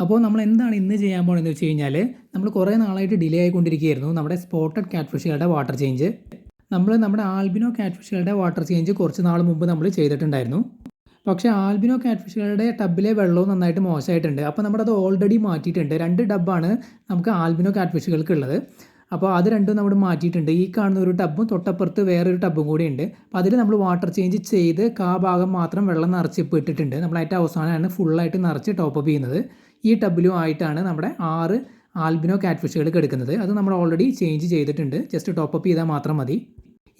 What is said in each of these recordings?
അപ്പോൾ നമ്മൾ എന്താണ് ഇന്ന് ചെയ്യാൻ പോകുന്നതെന്ന് വെച്ച് കഴിഞ്ഞാൽ നമ്മൾ കുറേ നാളായിട്ട് ഡിലേ ആയിക്കൊണ്ടിരിക്കുകയായിരുന്നു നമ്മുടെ സ്പോട്ടഡ് ക്യാറ്റ് ഫിഷുകളുടെ വാട്ടർ ചേഞ്ച്. നമ്മുടെ ആൽബിനോ ക്യാറ്റ് ഫിഷുകളുടെ വാട്ടർ ചേഞ്ച് കുറച്ച് നാൾ മുമ്പ് നമ്മൾ ചെയ്തിട്ടുണ്ടായിരുന്നു. പക്ഷേ ആൽബിനോ ക്യാറ്റ് ഫിഷുകളുടെ ടബിലെ വെള്ളവും നന്നായിട്ട് മോശമായിട്ടുണ്ട്. അപ്പോൾ നമ്മളത് ഓൾറെഡി മാറ്റിയിട്ടുണ്ട്. 2 ടബ്ബാണ് നമുക്ക് ആൽബിനോ ക്യാറ്റ് ഫിഷുകൾക്ക് ഉള്ളത്. അപ്പോൾ അത് രണ്ടും നമ്മൾ മാറ്റിയിട്ടുണ്ട്. ഈ കാണുന്ന ഒരു ടബ്ബും തൊട്ടപ്പുറത്ത് വേറൊരു ടബ്ബും കൂടി ഉണ്ട്. അപ്പോൾ അതിൽ നമ്മൾ വാട്ടർ ചേഞ്ച് ചെയ്ത് ഭാഗം മാത്രം വെള്ളം നിറച്ച് ഇപ്പോൾ ഇട്ടിട്ടുണ്ട്. നമ്മൾ ഏറ്റവും അവസാനമാണ് ഫുള്ളായിട്ട് നിറച്ച് ടോപ്പപ്പ് ചെയ്യുന്നത്. ഈ ടബിലും ആയിട്ടാണ് നമ്മുടെ 6 ആൽബിനോ ക്യാറ്റ് ഫിഷുകൾക്ക് എടുക്കുന്നത്. അത് നമ്മൾ ഓൾറെഡി ചേഞ്ച് ചെയ്തിട്ടുണ്ട്. ജസ്റ്റ് ടോപ്പപ്പ് ചെയ്താൽ മാത്രം മതി.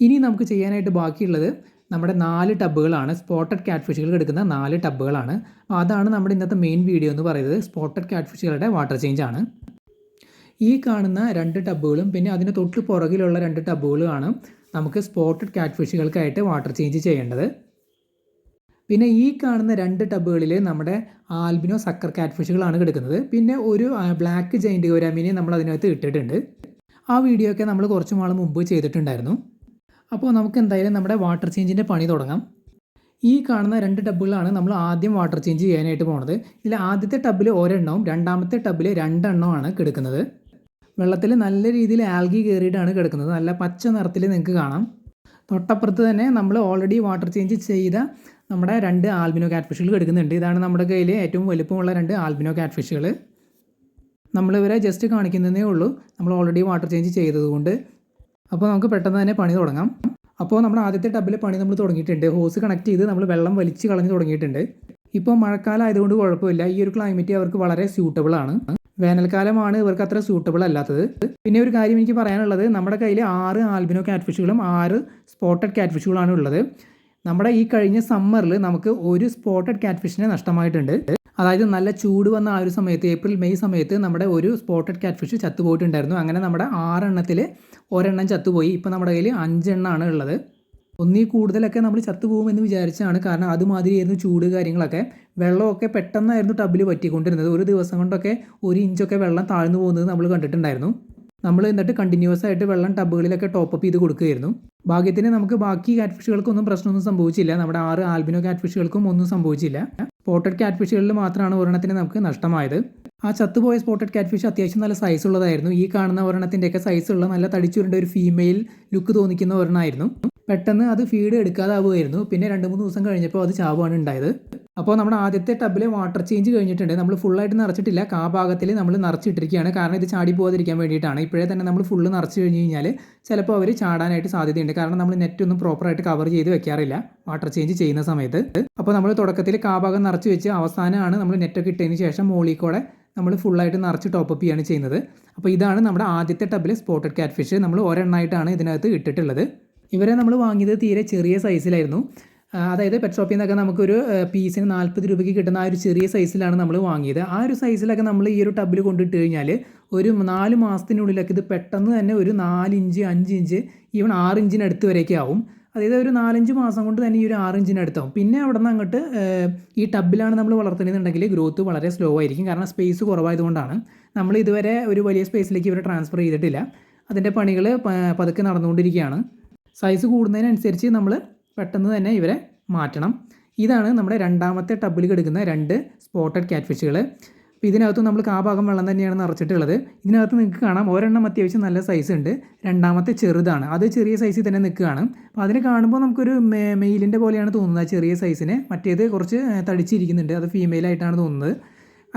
ഇനി നമുക്ക് ചെയ്യാനായിട്ട് ബാക്കിയുള്ളത് നമ്മുടെ 4 ടബ്ബുകളാണ്. സ്പോട്ടഡ് ക്യാറ്റ് ഫിഷുകൾക്ക് എടുക്കുന്ന 4 ടബ്ബുകളാണ്. അപ്പോൾ അതാണ് നമ്മുടെ ഇന്നത്തെ മെയിൻ വീഡിയോ എന്ന് പറയുന്നത്. സ്പോട്ടഡ് ക്യാറ്റ് ഫിഷുകളുടെ വാട്ടർ ചേഞ്ച് ആണ്. ഈ കാണുന്ന 2 ടബ്ബുകളും പിന്നെ അതിന് തൊട്ട് പുറകിലുള്ള 2 ടബ്ബുകളുമാണ് നമുക്ക് സ്പോട്ടഡ് ക്യാറ്റ് ഫിഷുകൾക്കായിട്ട് വാട്ടർ ചേഞ്ച് ചെയ്യേണ്ടത്. പിന്നെ ഈ കാണുന്ന 2 ടബ്ബുകളിൽ നമ്മുടെ ആൽബിനോ സക്കർ ക്യാറ്റ് ഫിഷുകളാണ് കിടക്കുന്നത്. പിന്നെ ഒരു ബ്ലാക്ക് ജൈൻറ്റ് ഗൗരാമീനെ നമ്മൾ അതിനകത്ത് ഇട്ടിട്ടുണ്ട്. ആ വീഡിയോ ഒക്കെ നമ്മൾ കുറച്ച് നാൾ മുമ്പ് ചെയ്തിട്ടുണ്ടായിരുന്നു. അപ്പോൾ നമുക്ക് എന്തായാലും നമ്മുടെ വാട്ടർ ചേഞ്ചിൻ്റെ പണി തുടങ്ങാം. ഈ കാണുന്ന 2 ടബ്ബുകളാണ് നമ്മൾ ആദ്യം വാട്ടർ ചേഞ്ച് ചെയ്യാനായിട്ട് പോകുന്നത്. ഇതിൽ ആദ്യത്തെ ടബ്ബിൽ ഒരെണ്ണവും രണ്ടാമത്തെ ടബ്ബിൽ 2 എണ്ണമാണ് കിടക്കുന്നത്. വെള്ളത്തിൽ നല്ല രീതിയിൽ ആൽഗി കയറിയിട്ടാണ് കിടക്കുന്നത്. നല്ല പച്ച നിറത്തിൽ നിങ്ങൾക്ക് കാണാം. തൊട്ടപ്പുറത്ത് തന്നെ നമ്മൾ ഓൾറെഡി വാട്ടർ ചേഞ്ച് ചെയ്ത നമ്മുടെ 2 ആൽബിനോ ക്യാറ്റ് ഫിഷുകൾ കിടക്കുന്നുണ്ട്. ഇതാണ് നമ്മുടെ കയ്യിൽ ഏറ്റവും വലുപ്പമുള്ള 2 ആൽബിനോ ക്യാറ്റ് ഫിഷുകൾ. നമ്മളിവരെ ജസ്റ്റ് കാണിക്കുന്നതേ ഉള്ളൂ, നമ്മൾ ഓൾറെഡി വാട്ടർ ചേഞ്ച് ചെയ്തതുകൊണ്ട്. അപ്പോൾ നമുക്ക് പെട്ടെന്ന് തന്നെ പണി തുടങ്ങാം. അപ്പോൾ നമ്മുടെ ആദ്യത്തെ ടബ്ബിലെ പണി നമ്മൾ തുടങ്ങിയിട്ടുണ്ട്. ഹോസ് കണക്ട് ചെയ്ത് നമ്മൾ വെള്ളം വലിച്ച് കളഞ്ഞ് തുടങ്ങിയിട്ടുണ്ട്. ഇപ്പോൾ മഴക്കാലം ആയതുകൊണ്ട് കുഴപ്പമില്ല. ഈ ഒരു ക്ലൈമറ്റ് അവർക്ക് വളരെ സ്യൂട്ടബിൾ ആണ്. വേനൽക്കാലമാണ് ഇവർക്ക് അത്ര സ്യൂട്ടബിൾ അല്ലാത്തത്. പിന്നെ ഒരു കാര്യം എനിക്ക് പറയാനുള്ളത്, നമ്മുടെ കയ്യിൽ 6 ആൽബിനോ ക്യാറ്റ് ഫിഷുകളും 6 സ്പോട്ടഡ് ക്യാറ്റ് ഫിഷുകളാണ് ഉള്ളത്. നമ്മുടെ ഈ കഴിഞ്ഞ സമ്മറിൽ നമുക്ക് ഒരു സ്പോട്ടഡ് ക്യാറ്റ് ഫിഷിനെ നഷ്ടമായിട്ടുണ്ട്. അതായത് നല്ല ചൂട് വന്ന ആ ഒരു സമയത്ത് ഏപ്രിൽ മെയ് സമയത്ത് നമ്മുടെ ഒരു സ്പോട്ടഡ് ക്യാറ്റ് ഫിഷ് ചത്തുപോയിട്ടുണ്ടായിരുന്നു. അങ്ങനെ നമ്മുടെ 6 എണ്ണത്തിൽ ഒരെണ്ണം ചത്തുപോയി. ഇപ്പോൾ നമ്മുടെ കയ്യിൽ 5 എണ്ണമാണ് ഉള്ളത്. ഒന്നിൽ കൂടുതലൊക്കെ നമ്മൾ ചത്തുപോകുമെന്ന് വിചാരിച്ചാണ്. കാരണം അതുമാതിരിയായിരുന്നു ചൂട് കാര്യങ്ങളൊക്കെ. വെള്ളമൊക്കെ പെട്ടെന്നായിരുന്നു ടബിൽ പറ്റിക്കൊണ്ടിരുന്നത്. ഒരു ദിവസം കൊണ്ടൊക്കെ 1 ഇഞ്ചൊക്കെ വെള്ളം താഴ്ന്നു പോകുന്നത് നമ്മൾ കണ്ടിട്ടുണ്ടായിരുന്നു. നമ്മൾ എന്നിട്ട് കണ്ടിന്യൂസ് ആയിട്ട് വെള്ളം ടബുകളിലൊക്കെ ടോപ്പപ്പ് ചെയ്ത് കൊടുക്കുകയായിരുന്നു. ഭാഗ്യത്തിന് നമുക്ക് ബാക്കി ക്യാറ്റ് ഫിഷുകൾക്കൊന്നും പ്രശ്നമൊന്നും സംഭവിച്ചില്ല. നമ്മുടെ 6 ആൽബിനോ ക്യാറ്റ് ഫിഷുകൾക്കും ഒന്നും സംഭവിച്ചില്ല. സ്പോട്ടഡ് ക്യാറ്റ് ഫിഷുകളിൽ മാത്രമാണ് ഒരെണ്ണത്തിന് നമുക്ക് നഷ്ടമായത്. ആ ചത്തുപോയ സ്പോട്ടഡ് ക്യാറ്റ് ഫിഷ് അത്യാവശ്യം നല്ല സൈസ് ഉള്ളതായിരുന്നു. ഈ കാണുന്ന ഒരെണ്ണത്തിൻ്റെയൊക്കെ സൈസുള്ള നല്ല തടിച്ചുരുണ്ട ഒരു ഫീമെയിൽ ലുക്ക് തോന്നിക്കുന്ന ഒരെണ്ണമായിരുന്നു. പെട്ടെന്ന് അത് ഫീഡ് എടുക്കാതാവുമായിരുന്നു. പിന്നെ 2-3 ദിവസം കഴിഞ്ഞപ്പോൾ അത് ചാവുകയാണ് ഉണ്ടായത്. അപ്പോൾ നമ്മുടെ ആദ്യത്തെ ടബിലെ വാട്ടർ ചേഞ്ച് കഴിഞ്ഞിട്ടുണ്ട്. നമ്മൾ ഫുള്ളായിട്ട് നിറച്ചിട്ടില്ല. ഭാഗത്തിൽ നമ്മൾ നിറച്ചിട്ടിരിക്കുകയാണ്. കാരണം ഇത് ചാടി പോകാതിരിക്കാൻ വേണ്ടിയിട്ടാണ്. ഇപ്പോഴേ തന്നെ നമ്മൾ ഫുള്ള് നിറച്ച് കഴിഞ്ഞ് കഴിഞ്ഞാൽ ചിലപ്പോൾ അവർ ചാടാനായിട്ട് സാധ്യതയുണ്ട്. കാരണം നമ്മൾ നെറ്റൊന്നും പ്രോപ്പറായിട്ട് കവർ ചെയ്ത് വെക്കാറില്ല വാട്ടർ ചേഞ്ച് ചെയ്യുന്ന സമയത്ത്. അപ്പോൾ നമ്മൾ തുടക്കത്തിൽ ഭാഗം നിറച്ച് വെച്ച് അവസാനമാണ് നമ്മൾ നെറ്റൊക്കെ ഇട്ടതിന് ശേഷം മോളിക്കൂടെ നമ്മൾ ഫുള്ളായിട്ട് നിറച്ച് ടോപ്പപ്പ് ചെയ്യാണ് ചെയ്യുന്നത്. അപ്പോൾ ഇതാണ് നമ്മുടെ ആദ്യത്തെ ടബിലെ സ്പോട്ടഡ് ക്യാറ്റ് ഫിഷ്. നമ്മൾ ഒരെണ്ണമായിട്ടാണ് ഇതിനകത്ത് ഇട്ടിട്ടുള്ളത്. ഇവരെ നമ്മൾ വാങ്ങിയത് തീരെ ചെറിയ സൈസിലായിരുന്നു. അതായത് പെറ്റ് ഷോപ്പിൽ നിന്നൊക്കെ നമുക്കൊരു പീസിന് 40 രൂപയ്ക്ക് കിട്ടുന്ന ആ ഒരു ചെറിയ സൈസിലാണ് നമ്മൾ വാങ്ങിയത്. ആ ഒരു സൈസിലൊക്കെ നമ്മൾ ഈ ഒരു ടബിൽ കൊണ്ടിട്ട് കഴിഞ്ഞാൽ ഒരു 4 മാസത്തിനുള്ളിലൊക്കെ ഇത് പെട്ടെന്ന് തന്നെ ഒരു 4 ഇഞ്ച് 5 ഇഞ്ച് ഈവൻ 6 ഇഞ്ചിനടുത്ത് വരെയൊക്കെ ആവും. അതായത് ഒരു 4-5 മാസം കൊണ്ട് തന്നെ ഈ ഒരു 6 ഇഞ്ചിനടുത്താവും. പിന്നെ അവിടെ നിന്ന് അങ്ങോട്ട് ഈ ടബിലാണ് നമ്മൾ വളർത്തുന്നതെന്നുണ്ടെങ്കിൽ ഗ്രോത്ത് വളരെ സ്ലോ ആയിരിക്കും. കാരണം സ്പേസ് കുറവായതുകൊണ്ടാണ്. നമ്മൾ ഇതുവരെ ഒരു വലിയ സ്പേസിലേക്ക് ഇവരെ ട്രാൻസ്ഫർ ചെയ്തിട്ടില്ല. അതിൻ്റെ പണികൾ പതുക്കെ നടന്നുകൊണ്ടിരിക്കുകയാണ്. സൈസ് കൂടുന്നതിനനുസരിച്ച് നമ്മൾ പെട്ടെന്ന് തന്നെ ഇവരെ മാറ്റണം. ഇതാണ് നമ്മുടെ രണ്ടാമത്തെ ടബിൽ കിടക്കുന്ന 2 സ്പോട്ടഡ് ക്യാറ്റ് ഫിഷുകൾ. അപ്പോൾ ഇതിനകത്ത് നമ്മൾ ഭാഗം വെള്ളം തന്നെയാണ് നിറച്ചിട്ടുള്ളത്. ഇതിനകത്ത് നിങ്ങൾക്ക് കാണാം ഒരെണ്ണം അത്യാവശ്യം നല്ല സൈസ് ഉണ്ട്. രണ്ടാമത്തെ ചെറുതാണ്, അത് ചെറിയ സൈസിൽ തന്നെ നിൽക്കുകയാണ്. അപ്പോൾ അതിന് കാണുമ്പോൾ നമുക്കൊരു മെയിലിൻ്റെ പോലെയാണ് തോന്നുന്നത് ചെറിയ സൈസിന്. മറ്റേത് കുറച്ച് തടിച്ചിരിക്കുന്നുണ്ട്, അത് ഫീമെയിലായിട്ടാണ് തോന്നുന്നത്.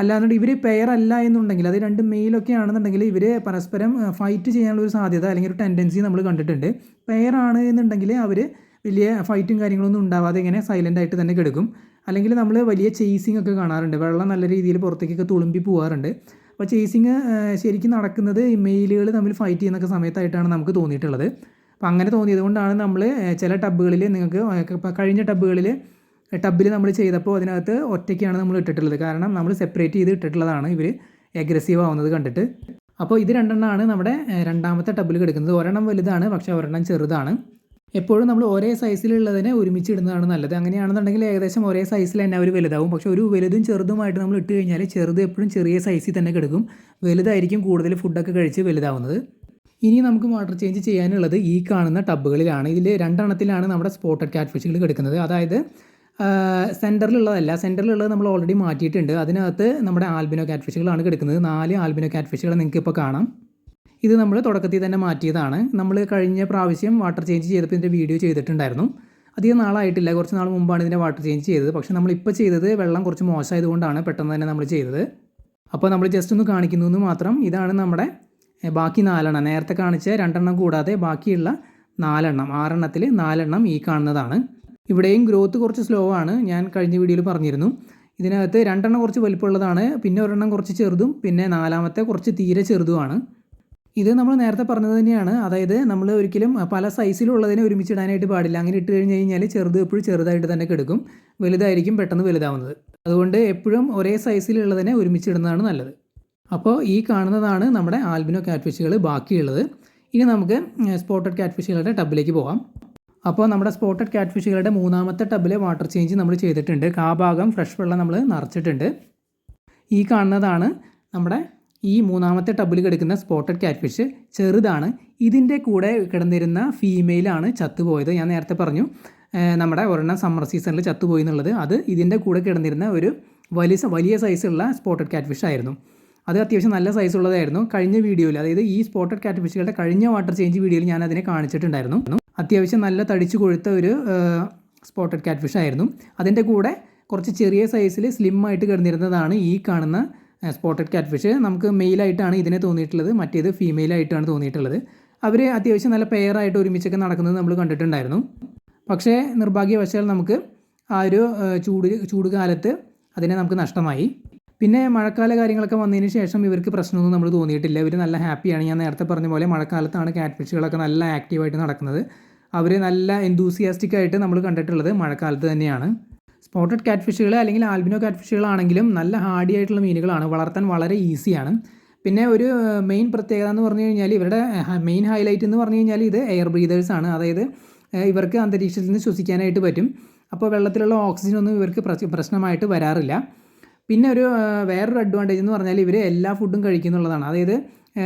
അല്ലാന്നുണ്ടെങ്കിൽ ഇവർ പെയർ അല്ല എന്നുണ്ടെങ്കിൽ, അത് 2 മെയിലൊക്കെ ആണെന്നുണ്ടെങ്കിൽ ഇവർ പരസ്പരം ഫൈറ്റ് ചെയ്യാനുള്ള ഒരു സാധ്യത അല്ലെങ്കിൽ ഒരു ടെൻഡൻസി നമ്മൾ കണ്ടിട്ടുണ്ട്. പെയർ ആണ് എന്നുണ്ടെങ്കിൽ അവർ വലിയ ഫൈറ്റും കാര്യങ്ങളൊന്നും ഉണ്ടാവാതെ ഇങ്ങനെ സൈലൻ്റ് ആയിട്ട് തന്നെ കിടക്കും. അല്ലെങ്കിൽ നമ്മൾ വലിയ ചേസിങ് ഒക്കെ കാണാറുണ്ട്. വെള്ളം നല്ല രീതിയിൽ പുറത്തേക്കൊക്കെ തുളുമ്പി പോകാറുണ്ട്. അപ്പോൾ ചേസിങ് ശരിക്കും നടക്കുന്നത് ഈ മെയിലുകൾ തമ്മിൽ ഫൈറ്റ് ചെയ്യുന്നൊക്കെ സമയത്തായിട്ടാണ് നമുക്ക് തോന്നിയിട്ടുള്ളത്. അപ്പോൾ അങ്ങനെ തോന്നിയത് കൊണ്ടാണ് നമ്മൾ ചില ടബ്ബുകളിൽ നിങ്ങൾക്ക് കഴിഞ്ഞ ടബ്ബിൽ നമ്മൾ ചെയ്തപ്പോൾ അതിനകത്ത് ഒറ്റയ്ക്കാണ് നമ്മൾ ഇട്ടിട്ടുള്ളത്. കാരണം നമ്മൾ സെപ്പറേറ്റ് ചെയ്ത് ഇട്ടിട്ടുള്ളതാണ് ഇവർ അഗ്രസീവ് ആവുന്നത് കണ്ടിട്ട്. അപ്പോൾ ഇത് 2 എണ്ണമാണ് നമ്മുടെ രണ്ടാമത്തെ ടബ്ബിൽ കിടക്കുന്നത്. ഒരെണ്ണം വലുതാണ്, പക്ഷേ ഒരെണ്ണം ചെറുതാണ്. എപ്പോഴും നമ്മൾ ഒരേ സൈസിലുള്ളതിനെ ഒരുമിച്ച് ഇടുന്നതാണ് നല്ലത്. അങ്ങനെയാണെന്നുണ്ടെങ്കിൽ ഏകദേശം ഒരേ സൈസിൽ തന്നെ അവർ വലുതാവും. പക്ഷേ ഒരു വലുതും ചെറുതുമായിട്ട് നമ്മൾ ഇട്ട് കഴിഞ്ഞാൽ ചെറുത് എപ്പോഴും ചെറിയ സൈസിൽ തന്നെ കിടക്കും. വലുതായിരിക്കും കൂടുതൽ ഫുഡൊക്കെ കഴിച്ച് വലുതാവുന്നത്. ഇനി നമുക്ക് വാട്ടർ ചേഞ്ച് ചെയ്യാനുള്ളത് ഈ കാണുന്ന ടബ്ബുകളിലാണ്. ഇതിൽ 2 എണ്ണത്തിലാണ് നമ്മുടെ സ്പോട്ടഡ് ക്യാറ്റ് ഫിഷുകൾ കിടക്കുന്നത്. അതായത് സെൻറ്ററിലുള്ളത് നമ്മൾ ഓൾറെഡി മാറ്റിയിട്ടുണ്ട്. അതിനകത്ത് നമ്മുടെ ആൽബിനോ ക്യാറ്റ് ഫിഷുകളാണ് കിടക്കുന്നത്. 4 ആൽബിനോ ക്യാറ്റ് ഫിഷുകൾ നിങ്ങൾക്ക് ഇപ്പോൾ കാണാം. ഇത് നമ്മൾ തുടക്കത്തിൽ തന്നെ മാറ്റിയതാണ്. നമ്മൾ കഴിഞ്ഞ പ്രാവശ്യം വാട്ടർ ചേഞ്ച് ചെയ്തപ്പോൾ ഇതിൻ്റെ വീഡിയോ ചെയ്തിട്ടുണ്ടായിരുന്നു. അധികം നാളായിട്ടില്ല, കുറച്ച് നാൾ മുമ്പാണ് ഇതിൻ്റെ വാട്ടർ ചേഞ്ച് ചെയ്തത്. പക്ഷേ നമ്മളിപ്പോൾ ചെയ്തത് വെള്ളം കുറച്ച് മോശമായതുകൊണ്ടാണ് പെട്ടെന്ന് തന്നെ നമ്മൾ ചെയ്തത്. അപ്പോൾ നമ്മൾ ജസ്റ്റ് ഒന്ന് കാണിക്കുന്നു എന്ന് മാത്രം. ഇതാണ് നമ്മുടെ ബാക്കി 4 നേരത്തെ കാണിച്ച 2 കൂടാതെ ബാക്കിയുള്ള 4 6 4 ഈ കാണുന്നതാണ്. ഇവിടെയും ഗ്രോത്ത് കുറച്ച് സ്ലോ ആണ്. ഞാൻ കഴിഞ്ഞ വീഡിയോയിൽ പറഞ്ഞിരുന്നു. ഇതിനകത്ത് 2 കുറച്ച് വലിപ്പമുള്ളതാണ്, പിന്നെ 1 കുറച്ച് ചെറുതും, പിന്നെ 4 കുറച്ച് തീരെ ചെറുതുമാണ്. ഇത് നമ്മൾ നേരത്തെ പറഞ്ഞത് തന്നെയാണ്. അതായത് നമ്മൾ ഒരിക്കലും പല സൈസിലുള്ളതിനെ ഒരുമിച്ചിടാനായിട്ട് പാടില്ല. അങ്ങനെ ഇട്ട് കഴിഞ്ഞ് കഴിഞ്ഞാൽ ചെറുത് എപ്പോഴും ചെറുതായിട്ട് തന്നെ കിടക്കും, വലുതായിരിക്കും പെട്ടെന്ന് വലുതാവുന്നത്. അതുകൊണ്ട് എപ്പോഴും ഒരേ സൈസിലുള്ളതിനെ ഒരുമിച്ചിടുന്നതാണ് നല്ലത്. അപ്പോൾ ഈ കാണുന്നതാണ് നമ്മുടെ ആൽബിനോ ക്യാറ്റ് ഫിഷുകൾ ബാക്കിയുള്ളത്. ഇനി നമുക്ക് സ്പോട്ടഡ് ക്യാറ്റ് ഫിഷുകളുടെ ടബിലേക്ക് പോകാം. അപ്പോൾ നമ്മുടെ സ്പോട്ടഡ് ക്യാറ്റ് ഫിഷുകളുടെ 3ാമത്തെ ടബിലെ വാട്ടർ ചേഞ്ച് നമ്മൾ ചെയ്തിട്ടുണ്ട്. ഭാഗം ഫ്രഷ് വെള്ളം നമ്മൾ നിറച്ചിട്ടുണ്ട്. ഈ കാണുന്നതാണ് നമ്മുടെ ഈ 3ാമത്തെ ടബിൽ കിടക്കുന്ന സ്പോട്ടഡ് ക്യാറ്റ് ഫിഷ്. ചെറുതാണ്. ഇതിൻ്റെ കൂടെ കിടന്നിരുന്ന ഫീമെയിലാണ് ചത്തുപോയത്. ഞാൻ നേരത്തെ പറഞ്ഞു നമ്മുടെ ഒരെണ്ണം സമ്മർ സീസണിൽ ചത്തുപോയി എന്നുള്ളത്. അത് ഇതിൻ്റെ കൂടെ കിടന്നിരുന്ന ഒരു വലിയ സൈസുള്ള സ്പോട്ടഡ് ക്യാറ്റ് ഫിഷ് ആയിരുന്നു. അത് അത്യാവശ്യം നല്ല സൈസുള്ളതായിരുന്നു. കഴിഞ്ഞ വീഡിയോയിൽ, അതായത് ഈ സ്പോട്ടഡ് ക്യാറ്റ് ഫിഷുകളുടെ കഴിഞ്ഞ വാട്ടർ ചേഞ്ച് വീഡിയോയിൽ ഞാൻ അതിനെ കാണിച്ചിട്ടുണ്ടായിരുന്നു. അത്യാവശ്യം നല്ല തടിച്ചു കൊഴുത്ത ഒരു സ്പോട്ടഡ് ക്യാറ്റ് ഫിഷ് ആയിരുന്നു. അതിൻ്റെ കൂടെ കുറച്ച് ചെറിയ സൈസിൽ സ്ലിം ആയിട്ട് കിടന്നിരുന്നതാണ് ഈ കാണുന്ന സ്പോട്ടഡ് ക്യാറ്റ് ഫിഷ്. നമുക്ക് മെയിലായിട്ടാണ് ഇതിനെ തോന്നിയിട്ടുള്ളത്, മറ്റേത് ഫീമെയിലായിട്ടാണ് തോന്നിയിട്ടുള്ളത്. അവർ അത്യാവശ്യം നല്ല പെയറായിട്ട് ഒരുമിച്ചൊക്കെ നടക്കുന്നത് നമ്മൾ കണ്ടിട്ടുണ്ടായിരുന്നു. പക്ഷേ നിർഭാഗ്യവശാൽ നമുക്ക് ആ ഒരു ചൂട് കാലത്ത് അതിനെ നമുക്ക് നഷ്ടമായി. പിന്നെ മഴക്കാല കാര്യങ്ങളൊക്കെ വന്നതിന് ശേഷം ഇവർക്ക് പ്രശ്നമൊന്നും നമ്മൾ തോന്നിയിട്ടില്ല. ഇവർ നല്ല ഹാപ്പിയാണ്. ഞാൻ നേരത്തെ പറഞ്ഞ പോലെ മഴക്കാലത്താണ് ക്യാറ്റ് ഫിഷുകളൊക്കെ നല്ല ആക്റ്റീവായിട്ട് നടക്കുന്നത്. അവർ നല്ല എന്തൂസിയാസ്റ്റിക് ആയിട്ട് നമ്മൾ കണ്ടിട്ടുള്ളത് മഴക്കാലത്ത് തന്നെയാണ്. സ്പോട്ടഡ് ക്യാറ്റ് ഫിഷുകൾ അല്ലെങ്കിൽ ആൽബിനോ ക്യാറ്റ് ഫിഷുകളാണെങ്കിലും നല്ല ഹാർഡി ആയിട്ടുള്ള മീനുകളാണ്, വളർത്താൻ വളരെ ഈസിയാണ്. പിന്നെ ഒരു മെയിൻ പ്രത്യേകത എന്ന് പറഞ്ഞു കഴിഞ്ഞാൽ, ഇവരുടെ മെയിൻ ഹൈലൈറ്റ് എന്ന് പറഞ്ഞു കഴിഞ്ഞാൽ ഇത് എയർ ബ്രീതേഴ്സാണ്. അതായത് ഇവർക്ക് അന്തരീക്ഷത്തിൽ നിന്ന് ശ്വസിക്കാനായിട്ട് പറ്റും. അപ്പോൾ വെള്ളത്തിലുള്ള ഓക്സിജനൊന്നും ഇവർക്ക് പ്രശ്നമായിട്ട് വരാറില്ല. പിന്നെ വേറൊരു അഡ്വാൻറ്റേജ് എന്ന് പറഞ്ഞാൽ ഇവർ എല്ലാ ഫുഡും കഴിക്കുന്നുള്ളതാണ്. അതായത്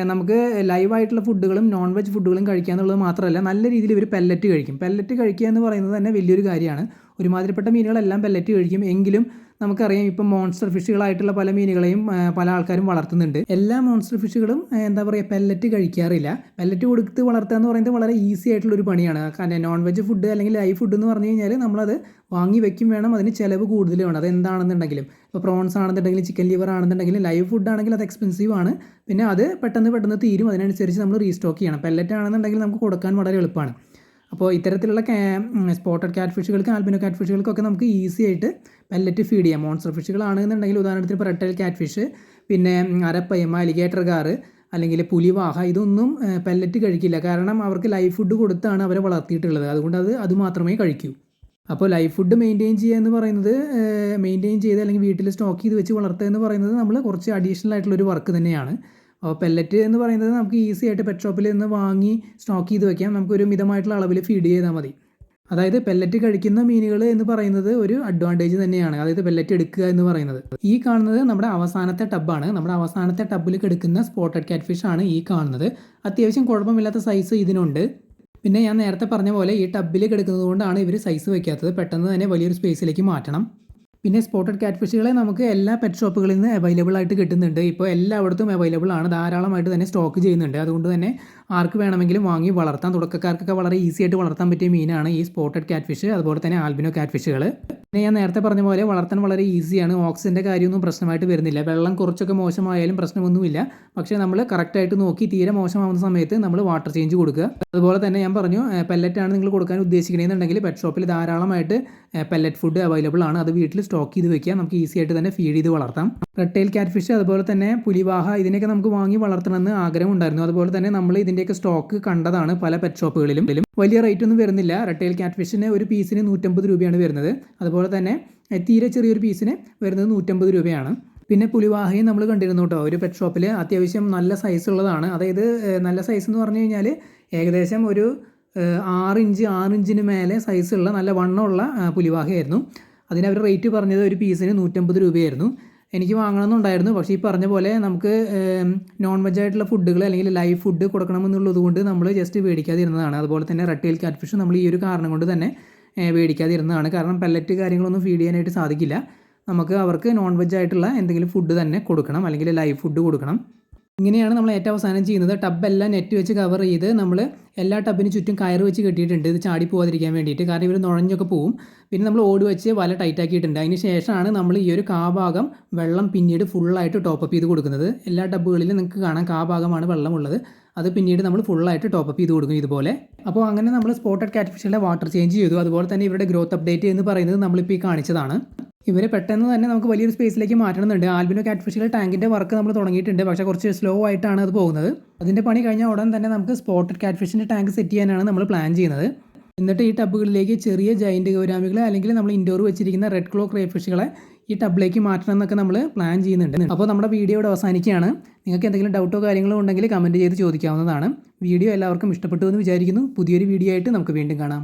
നമുക്ക് ലൈവായിട്ടുള്ള ഫുഡുകളും നോൺ വെജ് ഫുഡുകളും കഴിക്കുക എന്നുള്ളത് മാത്രമല്ല, നല്ല രീതിയിൽ ഇവർ പെല്ലറ്റ് കഴിക്കും. പെല്ലറ്റ് കഴിക്കുക എന്ന് പറയുന്നത് തന്നെ വലിയൊരു കാര്യമാണ്. ഒരുമാതിരിപ്പെട്ട മീനുകളെല്ലാം പെല്ലറ്റ് കഴിക്കും. എങ്കിലും നമുക്കറിയാം, ഇപ്പം മോൺസ്റ്റർ ഫിഷുകളായിട്ടുള്ള പല മീനുകളെയും പല ആൾക്കാരും വളർത്തുന്നുണ്ട്. എല്ലാ മോൺസ്റ്റർ ഫിഷുകളും പെല്ലറ്റ് കഴിക്കാറില്ല. പെല്ലറ്റ് കൊടുത്ത് വളർത്തുക എന്ന് പറയുന്നത് വളരെ ഈസി ആയിട്ടുള്ളൊരു പണിയാണ്. കാരണം നോൺ വെജ് ഫുഡ് അല്ലെങ്കിൽ ലൈവ് ഫുഡ് എന്ന് പറഞ്ഞു കഴിഞ്ഞാൽ നമ്മളത് വാങ്ങി വെക്കും വേണം, അതിന് ചിലവ് കൂടുതൽ വേണം. അതെന്താണെന്നുണ്ടെങ്കിലും, ഇപ്പോൾ പ്രോൺസ് ആണെന്നുണ്ടെങ്കിലും ചിക്കൻ ലിവർ ആണെന്നുണ്ടെങ്കിലും ലൈവ് ഫുഡ് ആണെങ്കിൽ അത് എക്സ്പെൻസീവ് ആണ്. പിന്നെ അത് പെട്ടെന്ന് തീരും. അതിനനുസരിച്ച് നമ്മൾ റീസ്റ്റോക്ക് ചെയ്യണം. പെല്ലറ്റ് ആണെന്നുണ്ടെങ്കിൽ നമുക്ക് കൊടുക്കാൻ വളരെ എളുപ്പമാണ്. അപ്പോൾ ഇത്തരത്തിലുള്ള സ്പോട്ടഡ് ക്യാറ്റ് ഫിഷുകൾക്ക്, ആൽബിനോ ക്യാറ്റ് ഫിഷുകൾക്കൊക്കെ നമുക്ക് ഈസി ആയിട്ട് പെല്ലറ്റ് ഫീഡ് ചെയ്യാം. മോൺസ്റ്റർ ഫിഷുകളാണെന്നുണ്ടെങ്കിൽ ഉദാഹരണത്തിന് ഇപ്പോൾ റെട്ടൈൽ ക്യാറ്റ് ഫിഷ്, പിന്നെ അരപ്പയ്മ, അലിഗേറ്റർ ഗാറ് അല്ലെങ്കിൽ പുലിവാഹ, ഇതൊന്നും പെല്ലറ്റ് കഴിക്കില്ല. കാരണം അവർക്ക് ലൈവ് ഫുഡ് കൊടുത്താണ് അവരെ വളർത്തിയിട്ടുള്ളത്. അതുകൊണ്ട് അത് മാത്രമേ കഴിക്കൂ. അപ്പോൾ ലൈവ് ഫുഡ് മെയിൻറ്റെയിൻ ചെയ്യുക എന്ന് പറയുന്നത്, മെയിൻറ്റെയിൻ ചെയ്ത് അല്ലെങ്കിൽ വീട്ടിൽ സ്റ്റോക്ക് ചെയ്ത് വെച്ച് വളർത്തുക എന്ന് പറയുന്നത് നമ്മൾ കുറച്ച് അഡീഷണൽ ആയിട്ടുള്ളൊരു വർക്ക് തന്നെയാണ്. അപ്പോൾ പെല്ലറ്റ് എന്ന് പറയുന്നത് നമുക്ക് ഈസി ആയിട്ട് പെറ്റ് ഷോപ്പിൽ നിന്ന് വാങ്ങി സ്റ്റോക്ക് ചെയ്ത് വെക്കാം. നമുക്കൊരു മിതമായിട്ടുള്ള അളവിൽ ഫീഡ് ചെയ്താൽ മതി. അതായത് പെല്ലറ്റ് കഴിക്കുന്ന മീനുകൾ എന്ന് പറയുന്നത് ഒരു അഡ്വാൻറ്റേജ് തന്നെയാണ്. അതായത് പെല്ലറ്റ് എടുക്കുക എന്ന് പറയുന്നത്. ഈ കാണുന്നത് നമ്മുടെ അവസാനത്തെ ടബ്ബാണ്. നമ്മുടെ അവസാനത്തെ ടബ്ബിൽ കിടക്കുന്ന സ്പോട്ടഡ് ക്യാറ്റ് ഫിഷ് ആണ് ഈ കാണുന്നത്. അത്യാവശ്യം കുഴപ്പമില്ലാത്ത സൈസ് ഇതിനുണ്ട്. പിന്നെ ഞാൻ നേരത്തെ പറഞ്ഞ പോലെ ഈ ടബ്ബിൽ കിടക്കുന്നത് കൊണ്ടാണ് ഇവർ സൈസ് വയ്ക്കാത്തത്. പെട്ടെന്ന് തന്നെ വലിയൊരു സ്പേസിലേക്ക് മാറ്റണം. പിന്നെ സ്പോട്ടഡ് ക്യാറ്റ് ഫിഷുകളെ നമുക്ക് എല്ലാ പെറ്റ് ഷോപ്പുകളിൽ നിന്ന് അവൈലബിൾ ആയിട്ട് കിട്ടുന്നുണ്ട്. ഇപ്പോൾ എല്ലായിടത്തും അവൈലബിൾ ആണ്, ധാരാളമായിട്ട് തന്നെ സ്റ്റോക്ക് ചെയ്യുന്നുണ്ട്. അതുകൊണ്ട് തന്നെ ആർക്ക് വേണമെങ്കിലും വാങ്ങി വളർത്താം. തുടക്കക്കാർക്കൊക്കെ വളരെ ഈസി ആയിട്ട് വളർത്താൻ പറ്റിയ മീനാണ് ഈ സ്പോട്ടഡ് ക്യാറ്റ് ഫിഷ്, അതുപോലെ തന്നെ ആൽബിനോ ക്യാറ്റ് ഫിഷുകൾ. പിന്നെ ഞാൻ നേരത്തെ പറഞ്ഞ പോലെ വളർത്താൻ വളരെ ഈസിയാണ്. ഓക്സിജൻ്റെ കാര്യമൊന്നും പ്രശ്നമായിട്ട് വരുന്നില്ല. വെള്ളം കുറച്ചൊക്കെ മോശമായാലും പ്രശ്നമൊന്നുമില്ല. പക്ഷേ നമ്മൾ കറക്റ്റായിട്ട് നോക്കി തീരെ മോശമാവുന്ന സമയത്ത് നമ്മൾ വാട്ടർ ചേഞ്ച് കൊടുക്കുക. അതുപോലെ തന്നെ ഞാൻ പറഞ്ഞു, പെല്ലറ്റാണ് നിങ്ങൾ കൊടുക്കാൻ ഉദ്ദേശിക്കണമെന്നുണ്ടെങ്കിൽ പെറ്റ് ഷോപ്പിൽ ധാരാളമായിട്ട് പെല്ലറ്റ് ഫുഡ് അവൈലബിൾ ആണ്. അത് വീട്ടിൽ സ്റ്റോക്ക് ചെയ്ത് വെക്കുക. നമുക്ക് ഈസി ആയിട്ട് തന്നെ ഫീഡ് ചെയ്ത് വളർത്താം. റെട്ടൈൽ ക്യാറ്റ് ഫിഷ്, അതുപോലെ തന്നെ പുലിവാഹ, ഇതിനൊക്കെ നമുക്ക് വാങ്ങി വളർത്തണമെന്ന് ആഗ്രഹം ഉണ്ടായിരുന്നു. അതുപോലെ തന്നെ നമ്മൾ ഇതിൻ്റെയൊക്കെ സ്റ്റോക്ക് കണ്ടതാണ് പല പെറ്റ് ഷോപ്പുകളിലും. വലിയ റേറ്റ് ഒന്നും വരുന്നില്ല. റെട്ടൈൽ ക്യാറ്റ് ഫിഷിന് ഒരു പീസിന് 150 രൂപയാണ് വരുന്നത്. അതുപോലെ തന്നെ തീരെ ചെറിയൊരു പീസിന് വരുന്നത് 150 രൂപയാണ്. പിന്നെ പുലിവാഹയും നമ്മൾ കണ്ടിരുന്നു കേട്ടോ ഒരു പെറ്റ് ഷോപ്പിൽ. അത്യാവശ്യം നല്ല സൈസ് ഉള്ളതാണ്. അതായത് നല്ല സൈസ് എന്ന് പറഞ്ഞു കഴിഞ്ഞാൽ ഏകദേശം ഒരു 6 ഇഞ്ചിന് മേലെ സൈസുള്ള നല്ല വണ്ണമുള്ള പുലിവാഹയായിരുന്നു. അതിനവർ റേറ്റ് പറഞ്ഞത് ഒരു പീസിന് 150 രൂപയായിരുന്നു. എനിക്ക് വാങ്ങണമെന്നുണ്ടായിരുന്നു. പക്ഷേ ഈ പറഞ്ഞ പോലെ നമുക്ക് നോൺ വെജ് ആയിട്ടുള്ള ഫുഡുകൾ അല്ലെങ്കിൽ ലൈവ് ഫുഡ് കൊടുക്കണമെന്നുള്ളത് കൊണ്ട് നമ്മൾ ജസ്റ്റ് മേടിക്കാതിരുന്നതാണ്. അതുപോലെ തന്നെ റെട്ടൈൽ ക്യാറ്റ് ഫിഷ് നമ്മൾ ഈ ഒരു കാരണം കൊണ്ട് തന്നെ മേടിക്കാതിരുന്നതാണ്. കാരണം പെല്ലറ്റ് കാര്യങ്ങളൊന്നും ഫീഡ് ചെയ്യാനായിട്ട് സാധിക്കില്ല. നമുക്ക് അവർക്ക് നോൺ വെജ് ആയിട്ടുള്ള എന്തെങ്കിലും ഫുഡ് തന്നെ കൊടുക്കണം, അല്ലെങ്കിൽ ലൈവ് ഫുഡ് കൊടുക്കണം. ഇങ്ങനെയാണ് നമ്മൾ ഏറ്റവും അവസാനം ചെയ്യുന്നത്. ടബ്ബെല്ലാം നെറ്റ് വെച്ച് കവർ ചെയ്ത് നമ്മൾ എല്ലാ ടബിന് ചുറ്റും കയറ് വെച്ച് കെട്ടിയിട്ടുണ്ട്, ഇത് ചാടി പോകാതിരിക്കാൻ വേണ്ടിയിട്ട്. കാരണം ഇവർ നുഴഞ്ഞൊക്കെ പോവും. പിന്നെ നമ്മൾ ഓട് വെച്ച് വല ടൈറ്റ് ആക്കിയിട്ടുണ്ട്. അതിന് ശേഷമാണ് നമ്മൾ ഈ ഒരു ഭാഗം വെള്ളം പിന്നീട് ഫുള്ളായിട്ട് ടോപ്പപ്പ് ചെയ്ത് കൊടുക്കുന്നത്. എല്ലാ ടബ്ബുകളിലും നിങ്ങൾക്ക് കാണാം ഭാഗമാണ് വെള്ളമുള്ളത്. അത് പിന്നീട് നമ്മൾ ഫുള്ളായിട്ട് ടോപ്പപ്പ് ചെയ്ത് കൊടുക്കും ഇതുപോലെ. അപ്പോൾ അങ്ങനെ നമ്മൾ സ്പോട്ടഡ് കാറ്റ്ഫിഷിൻ്റെ വാട്ടർ ചേഞ്ച് ചെയ്തു. അതുപോലെ തന്നെ ഇവരുടെ ഗ്രോത്ത് അപ്ഡേറ്റ് എന്ന് പറയുന്നത് നമ്മളിപ്പോൾ ഈ കാണിച്ചതാണ്. ഇവരെ പെട്ടെന്ന് തന്നെ നമുക്ക് വലിയൊരു സ്പേസിലേക്ക് മാറ്റണമെന്നുണ്ട്. ആൽബിനോ കാറ്റ്ഫിഷിലെ ടാങ്കിൻ്റെ വർക്ക് നമ്മൾ തുടങ്ങിയിട്ടുണ്ട്, പക്ഷേ കുറച്ച് സ്ലോ ആയിട്ടാണ് അത് പോകുന്നത്. അതിൻ്റെ പണി കഴിഞ്ഞാൽ ഉടൻ തന്നെ നമുക്ക് സ്പോട്ടഡ് കാറ്റ്ഫിഷിൻ്റെ ടാങ്ക് സെറ്റ് ചെയ്യാനാണ് നമ്മൾ പ്ലാൻ ചെയ്യുന്നത്. എന്നിട്ട് ഈ ടബ്ബുകളിലേക്ക് ചെറിയ ജൈൻറ്റ് ഗൗരാമികളെ അല്ലെങ്കിൽ നമ്മൾ ഇൻഡോർ വെച്ചിരിക്കുന്ന റെഡ് ക്ലോ ക്രേഫിഷുകളെ ഈ ടബിലേക്ക് മാറ്റണം എന്നൊക്കെ നമ്മൾ പ്ലാൻ ചെയ്യുന്നുണ്ട്. അപ്പോൾ നമ്മുടെ വീഡിയോ ഇവിടെ അവസാനിക്കുകയാണ്. നിങ്ങൾക്ക് എന്തെങ്കിലും ഡൗട്ടോ കാര്യങ്ങളോ ഉണ്ടെങ്കിൽ കമൻറ്റ് ചെയ്ത് ചോദിക്കാവുന്നതാണ്. വീഡിയോ എല്ലാവർക്കും ഇഷ്ടപ്പെട്ടു എന്ന് വിചാരിക്കുന്നു. പുതിയൊരു വീഡിയോ ആയിട്ട് നമുക്ക് വീണ്ടും കാണാം.